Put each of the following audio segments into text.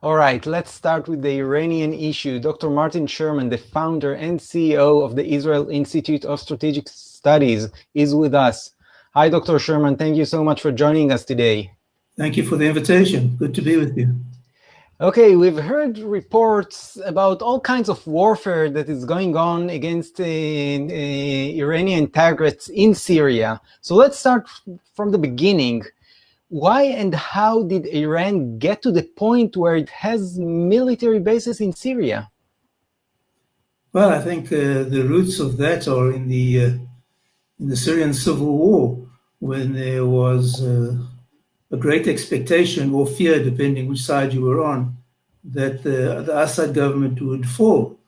All right, let's start with the Iranian issue. Dr. Martin Sherman, the founder and CEO of the Israel Institute of Strategic Studies, is with us. Hi, Dr. Sherman. Thank you so much for joining us today. Thank you for the invitation. Good to be with you. Okay, we've heard reports about all kinds of warfare that is going on against Iranian targets in Syria. So let's start from the beginning. Why and how did Iran get to the point where it has military bases in Syria? Well, I think the roots of that are in the Syrian civil war, when there was a great expectation or fear, depending which side you were on, that the Assad government would fall.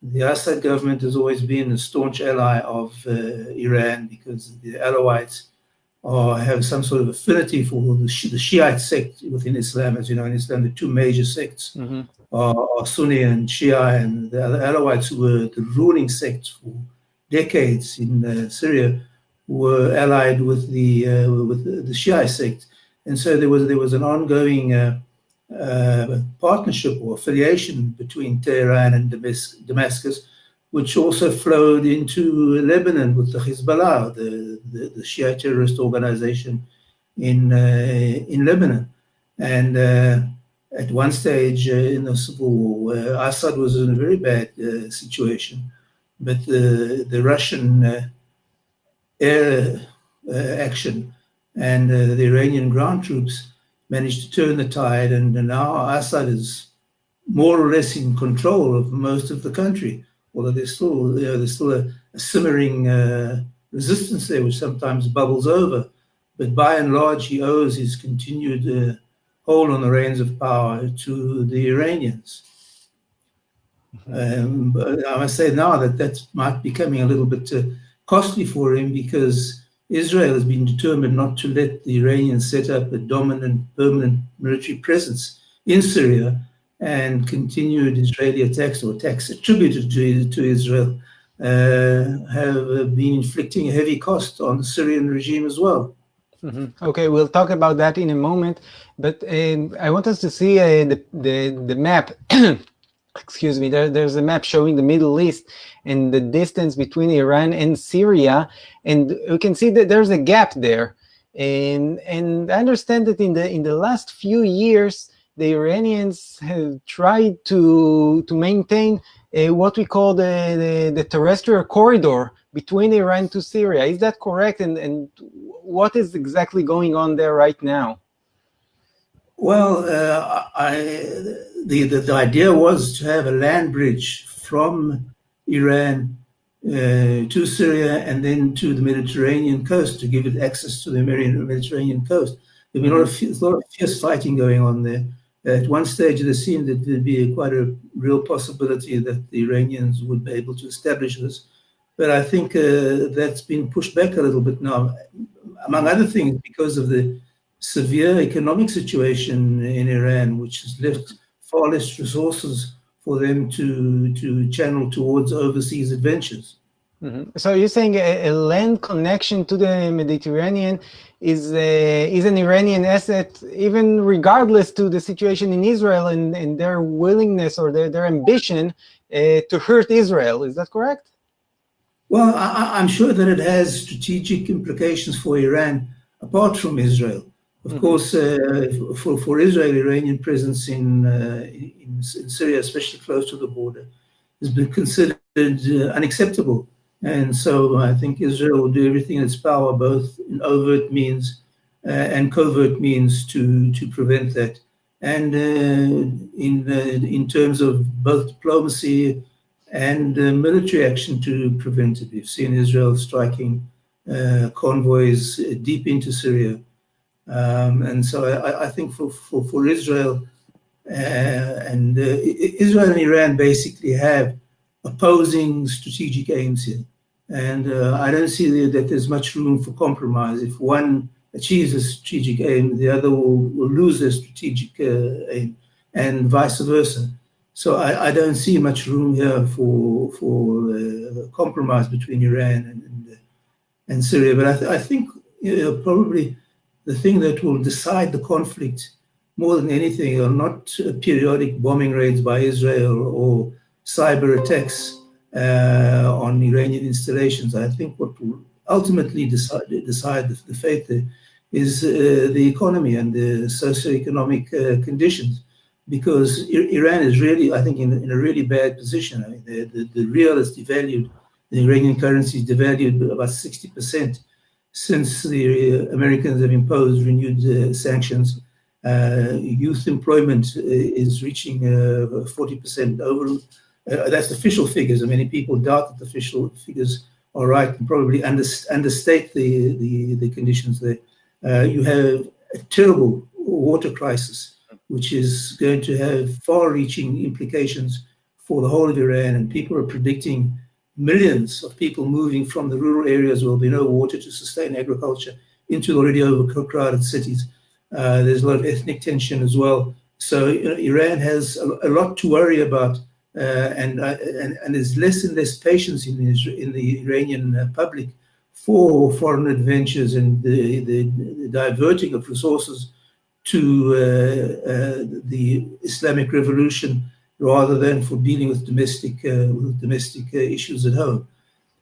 The Assad government has always been a staunch ally of Iran, because the Alawites have some sort of affinity for the Shiite sect within Islam. As you know, in Islam, the two major sects are Sunni and Shia, and the Alawites, who were the ruling sect for decades in Syria, were allied with the Shia sect, and so there was an ongoing partnership or affiliation between Tehran and Damascus, which also flowed into Lebanon with the Hezbollah, the Shia terrorist organization in Lebanon. And at one stage in the civil war, Assad was in a very bad situation, but the Russian air action and the Iranian ground troops managed to turn the tide, and now Assad is more or less in control of most of the country. Although there's still a simmering resistance there, which sometimes bubbles over. But by and large, he owes his continued hold on the reins of power to the Iranians. But I must say now that might be becoming a little bit costly for him, because Israel has been determined not to let the Iranians set up a dominant, permanent military presence in Syria, and continued Israeli attacks, or attacks attributed to Israel, have been inflicting a heavy cost on the Syrian regime as well. Okay, we'll talk about that in a moment, but I want us to see the map. Excuse me, there's a map showing the Middle East and the distance between Iran and Syria, and we can see that there's a gap there. And I understand that in the last few years, the Iranians have tried to maintain what we call the terrestrial corridor between Iran to Syria. Is that correct? And what is exactly going on there right now? Well, the idea was to have a land bridge from Iran to Syria and then to the Mediterranean coast, to give it access to the Mediterranean coast. There's been a lot of fierce fighting going on there. At one stage, it seemed that there'd be quite a real possibility that the Iranians would be able to establish this. But I think that's been pushed back a little bit now, among other things, because of the severe economic situation in Iran, which has left far less resources for them to channel towards overseas adventures. So you're saying a land connection to the Mediterranean is an Iranian asset, even regardless to the situation in Israel and their willingness or their ambition to hurt Israel. Is that correct? Well, I'm sure that it has strategic implications for Iran, apart from Israel. Of course, for Israel, Iranian presence in Syria, especially close to the border, has been considered unacceptable. And so I think Israel will do everything in its power, both in overt means and covert means, to prevent that. And in terms of both diplomacy and military action to prevent it. We've seen Israel striking convoys deep into Syria. And so I think for Israel, and Israel and Iran basically have opposing strategic aims here. And I don't see that there's much room for compromise. If one achieves a strategic aim, the other will lose their strategic aim, and vice versa. So I don't see much room here for compromise between Iran and Syria. But I think probably the thing that will decide the conflict more than anything, are not periodic bombing raids by Israel or cyber attacks on Iranian installations. I think what will ultimately decide the fate there is the economy and the socioeconomic conditions, because Iran is really, I think, in a really bad position. I mean, the real is devalued, the Iranian currency is devalued about 60% since the Americans have imposed renewed sanctions. Youth employment is reaching 40% over. That's official figures. Many people doubt that the official figures are right and probably understate the conditions there. You have a terrible water crisis, which is going to have far-reaching implications for the whole of Iran, and people are predicting millions of people moving from the rural areas where there'll be no water to sustain agriculture into already overcrowded cities. There's a lot of ethnic tension as well. So Iran has a lot to worry about, and there's less and less patience in the Iranian public for foreign adventures and the diverting of resources to the Islamic Revolution, rather than for dealing with domestic issues at home.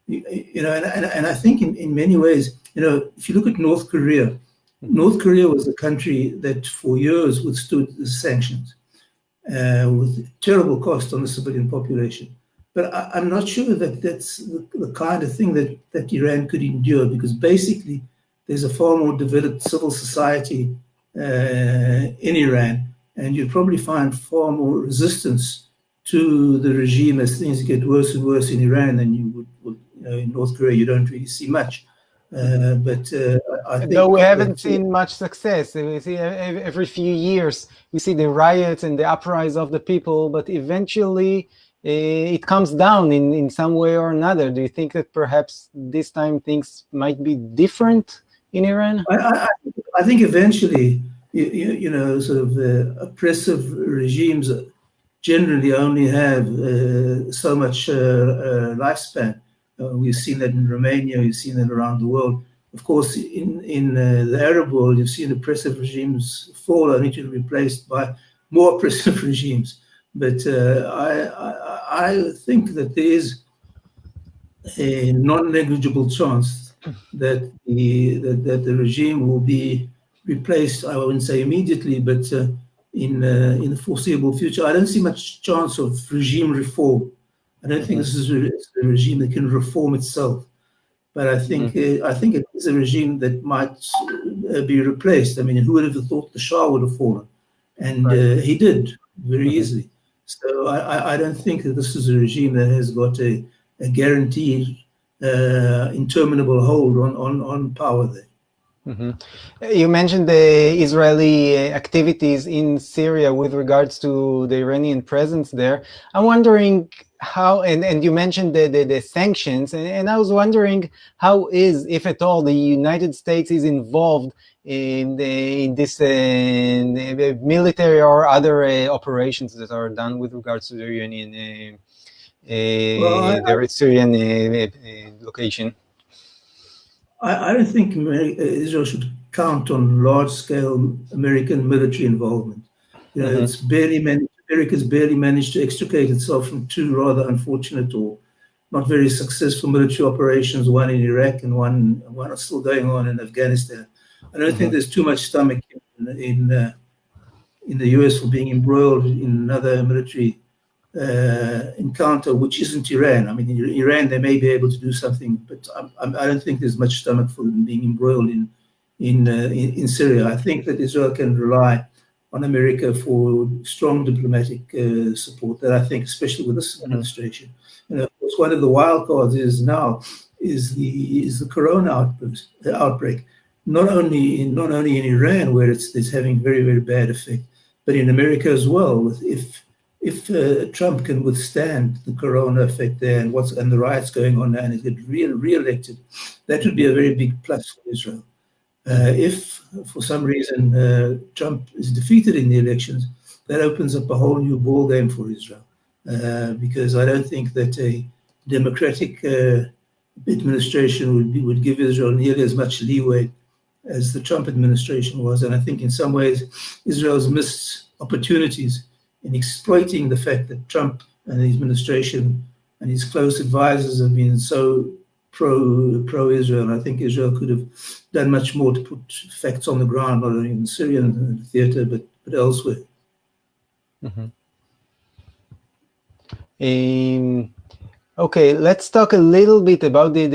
And I think in many ways, if you look at North Korea, North Korea was a country that for years withstood the sanctions with terrible cost on the civilian population. But I'm not sure that that's the kind of thing that Iran could endure, because basically there's a far more developed civil society in Iran, and you'd probably find far more resistance to the regime as things get worse and worse in Iran than you would in North Korea. You don't really see much. But I think, though we haven't seen much success. We see every few years we see the riots and the uprising of the people, but eventually it comes down in some way or another. Do you think that perhaps this time things might be different in Iran? I think eventually, sort of oppressive regimes generally only have so much lifespan. We've seen that in Romania, we've seen that around the world. Of course, in the Arab world, you've seen oppressive regimes fall only to be replaced by more oppressive regimes. But I think that there is a non-negligible chance that the regime will be replaced. I wouldn't say immediately, but in the foreseeable future. I don't see much chance of regime reform. I don't think this is a regime that can reform itself. But I think it is a regime that might be replaced. I mean, who would have thought the Shah would have fallen? And he did very easily. So I don't think that this is a regime that has got a guaranteed interminable hold on power there. You mentioned the Israeli activities in Syria with regards to the Iranian presence there. I'm wondering how, and you mentioned the sanctions, and I was wondering how is, if at all, the United States is involved in this military or other operations that are done with regards to the Iranian, the Syrian location. I don't think Israel should count on large-scale American military involvement. It's America's barely managed to extricate itself from two rather unfortunate or not very successful military operations, one in Iraq and one is still going on in Afghanistan. I don't think there's too much stomach in the US for being embroiled in another military encounter, which isn't Iran. I mean, in Iran, they may be able to do something, but I don't think there's much stomach for them being embroiled in Syria. I think that Israel can rely on America for strong diplomatic support. That I think, especially with this administration, of course, one of the wild cards is the corona outbreak. Not only in Iran, where it's having very, very bad effect, but in America as well. If Trump can withstand the corona effect there and the riots going on now and get re-elected, that would be a very big plus for Israel. If for some reason Trump is defeated in the elections, that opens up a whole new ball game for Israel, because I don't think that a democratic administration would give Israel nearly as much leeway as the Trump administration was. And I think in some ways, Israel's missed opportunities in exploiting the fact that Trump and the administration and his close advisors have been so pro-Israel. And I think Israel could have done much more to put facts on the ground, not only in the Syrian theater, but elsewhere. Okay, let's talk a little bit about the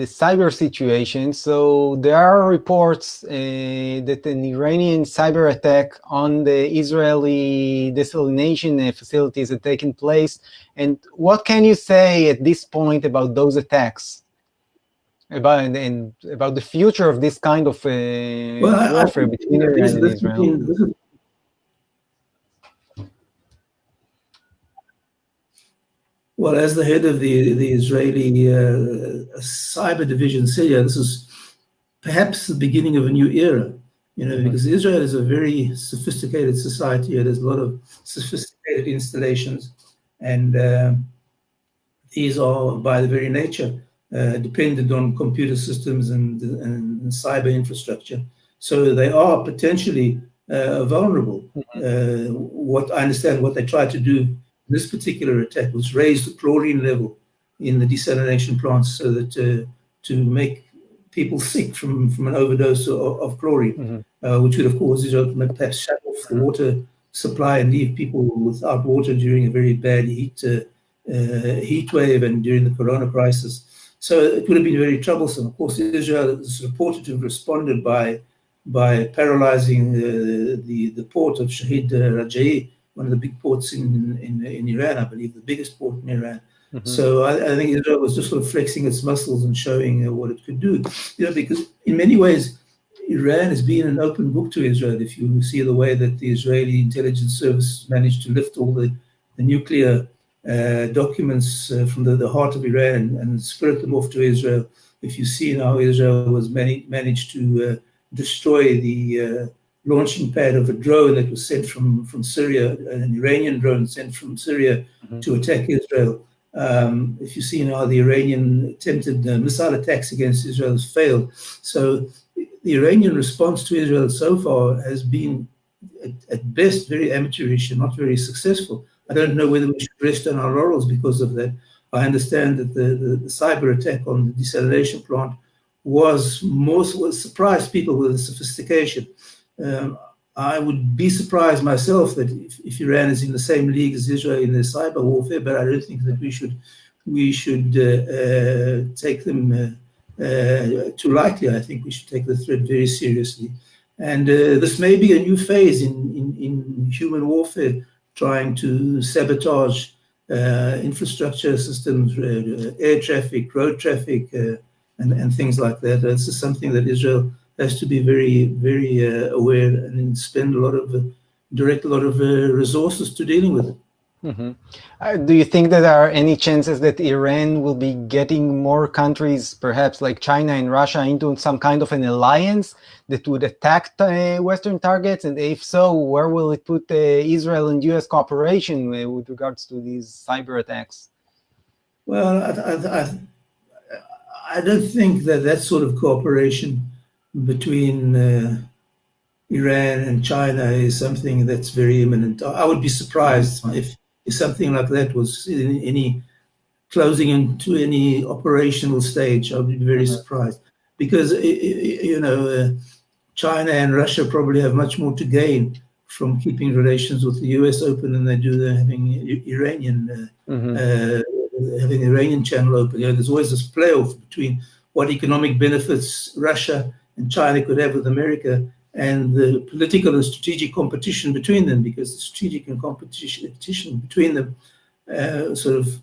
cyber situation. So there are reports that an Iranian cyber attack on the Israeli desalination facilities had taken place. And what can you say at this point about those attacks? About the future of this kind of warfare between Iran and Israel? Well, as the head of the Israeli cyber division, Syria, this is perhaps the beginning of a new era, because Israel is a very sophisticated society. There's a lot of sophisticated installations, and these are, by their very nature, dependent on computer systems and cyber infrastructure. So they are potentially vulnerable. What I understand, what they tried to do this particular attack was raise the chlorine level in the desalination plants so that to make people sick from an overdose of chlorine, which would have caused Israel to perhaps shut off the water supply and leave people without water during a very bad heat wave and during the corona crisis. So it would have been very troublesome. Of course, Israel is reported to have responded by paralyzing the port of Shahid Raja'i, one of the big ports in Iran, I believe, the biggest port in Iran. So I think Israel was just sort of flexing its muscles and showing what it could do. Because in many ways, Iran has been an open book to Israel. If you see the way that the Israeli intelligence service managed to lift all the nuclear documents from the heart of Iran and spirit them off to Israel, if you see how Israel was managed to destroy the launching pad of a drone that was sent from Syria, an Iranian drone sent from Syria to attack Israel. If you see how the Iranian attempted missile attacks against Israel has failed. So the Iranian response to Israel so far has been, at best, very amateurish and not very successful. I don't know whether we should rest on our laurels because of that. I understand that the cyber attack on the desalination plant was surprised people with the sophistication. I would be surprised myself that if Iran is in the same league as Israel in their cyber warfare, but I don't think that we should take them too lightly. I think we should take the threat very seriously. And this may be a new phase in human warfare, trying to sabotage infrastructure systems, air traffic, road traffic, and things like that. This is something that Israel has to be very, very aware and direct a lot of resources to dealing with it. Do you think that there are any chances that Iran will be getting more countries, perhaps like China and Russia, into some kind of an alliance that would attack Western targets? And if so, where will it put Israel and US cooperation with regards to these cyber attacks? Well, I don't think that sort of cooperation between Iran and China is something that's very imminent. I would be surprised if something like that was in any closing into any operational stage. I would be very surprised because China and Russia probably have much more to gain from keeping relations with the US open than they do having Iranian having the Iranian channel open. There's always this playoff between what economic benefits Russia and China could have with America and the political and strategic competition between them, because the strategic and competition between them sort of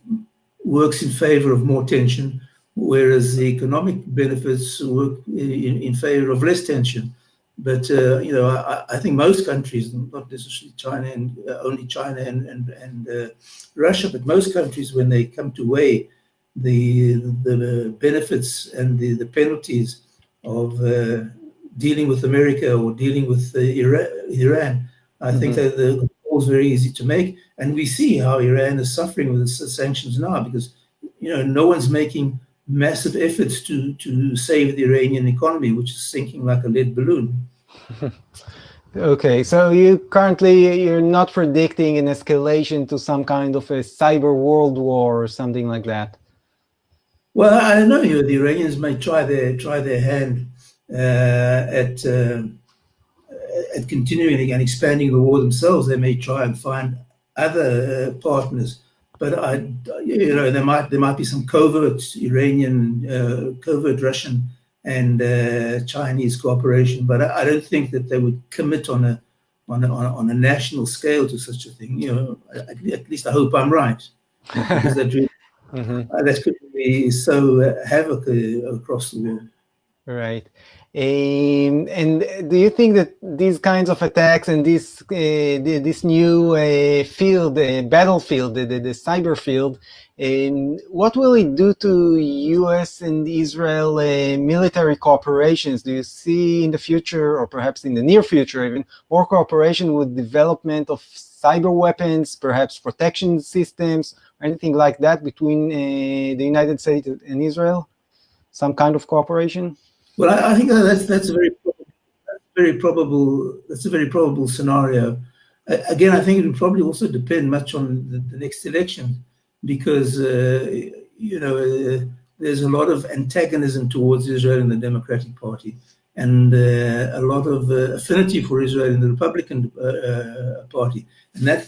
works in favor of more tension, whereas the economic benefits work in favor of less tension. But I think most countries, not necessarily China and only China and Russia, but most countries, when they come to weigh the benefits and the penalties of dealing with America or dealing with Iran, I think that the call is very easy to make. And we see how Iran is suffering with the sanctions now, because no one's making massive efforts to save the Iranian economy, which is sinking like a lead balloon. Okay, so you're not predicting an escalation to some kind of a cyber world war or something like that. Well, I don't know. The Iranians may try their hand at continuing and expanding the war themselves. They may try and find other partners, but there might be some covert Iranian, covert Russian and Chinese cooperation. But I don't think that they would commit on a national scale to such a thing. At least I hope I'm right, because that really, that could be so havoc across the world. Right. And do you think that these kinds of attacks and this new field, battlefield, the cyber field, what will it do to U.S. and Israel military cooperations? Do you see in the future, or perhaps in the near future even, more cooperation with development of cyber weapons, perhaps protection systems, or anything like that between the United States and Israel? Some kind of cooperation? Well, I think that's a very probable scenario. Again, I think it would probably also depend much on the next election, because there's a lot of antagonism towards Israel in the Democratic Party, and a lot of affinity for Israel in the Republican Party, and that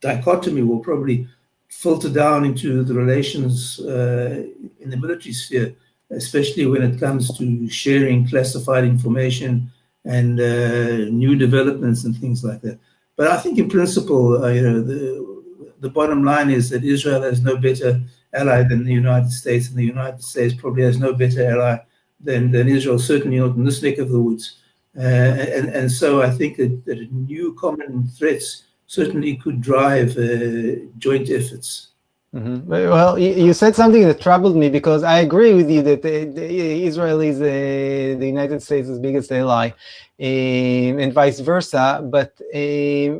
dichotomy will probably filter down into the relations in the military sphere, especially when it comes to sharing classified information and new developments and things like that. But I think in principle, the bottom line is that Israel has no better ally than the United States, and the United States probably has no better ally than Israel, certainly not in this neck of the woods. And so I think that new common threats certainly could drive joint efforts. Well, you said something that troubled me, because I agree with you that Israel is the United States' biggest ally, and vice versa. But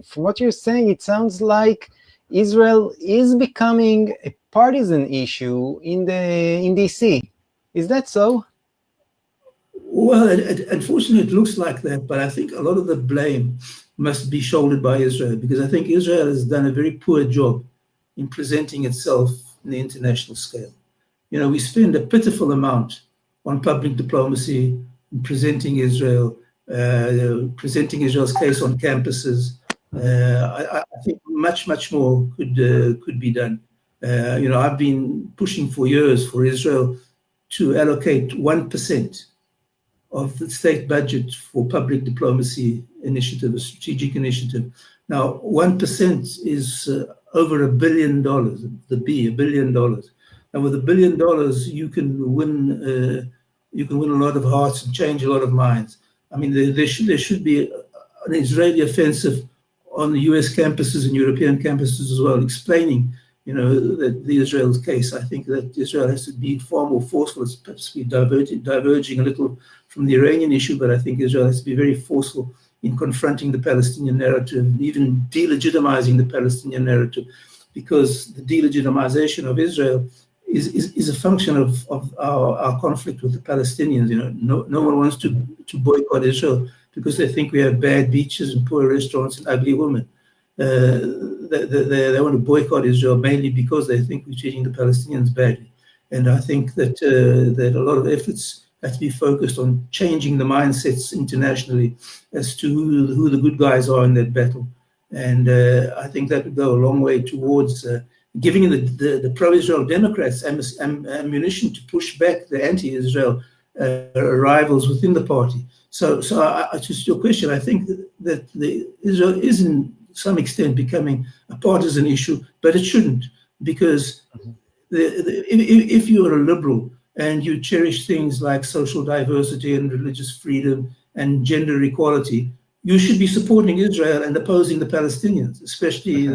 from what you're saying, it sounds like Israel is becoming a partisan issue in DC. Is that so? Well, unfortunately, it looks like that. But I think a lot of the blame must be shouldered by Israel, because I think Israel has done a very poor job in presenting itself in the international scale. We spend a pitiful amount on public diplomacy, in presenting Israel, presenting Israel's case on campuses. I think much more could be done. I've been pushing for years for Israel to allocate 1% of the state budget for public diplomacy initiative, a strategic initiative. Now, 1% is over $1 billion, $1 billion. And with $1 billion, you can win a lot of hearts and change a lot of minds. I mean, there should be an Israeli offensive on the US campuses and European campuses as well, explaining, that the Israel's case. I think that Israel has to be far more forceful. It's perhaps be diverging a little from the Iranian issue, but I think Israel has to be very forceful in confronting the Palestinian narrative, even delegitimizing the Palestinian narrative, because the delegitimization of Israel is a function of our conflict with the Palestinians. No one wants to boycott Israel because they think we have bad beaches and poor restaurants and ugly women. They want to boycott Israel mainly because they think we're treating the Palestinians badly. And I think that a lot of efforts have to be focused on changing the mindsets internationally as to who the good guys are in that battle. And I think that would go a long way towards giving the pro-Israel Democrats ammunition to push back the anti-Israel rivals within the party. So just your question, I think that Israel is in some extent becoming a partisan issue, but it shouldn't, because if you are a liberal and you cherish things like social diversity and religious freedom and gender equality, you should be supporting Israel and opposing the Palestinians, especially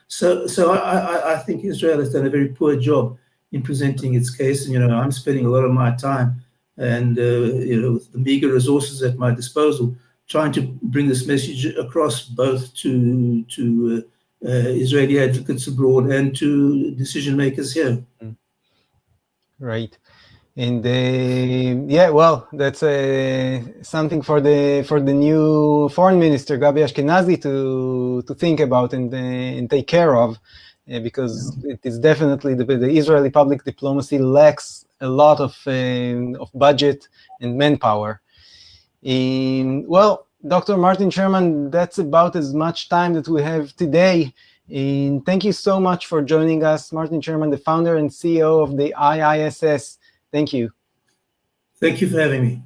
So I think Israel has done a very poor job in presenting its case. And I'm spending a lot of my time and with the meager resources at my disposal, trying to bring this message across both to Israeli advocates abroad and to decision makers here. Right. And yeah, well, that's something for the new foreign minister Gabi Ashkenazi to think about and take care of, because it is definitely the Israeli public diplomacy lacks a lot of budget and manpower. Well, Dr. Martin Sherman, that's about as much time that we have today. And thank you so much for joining us, Martin Sherman, the founder and CEO of the IISS. Thank you. Thank you for having me.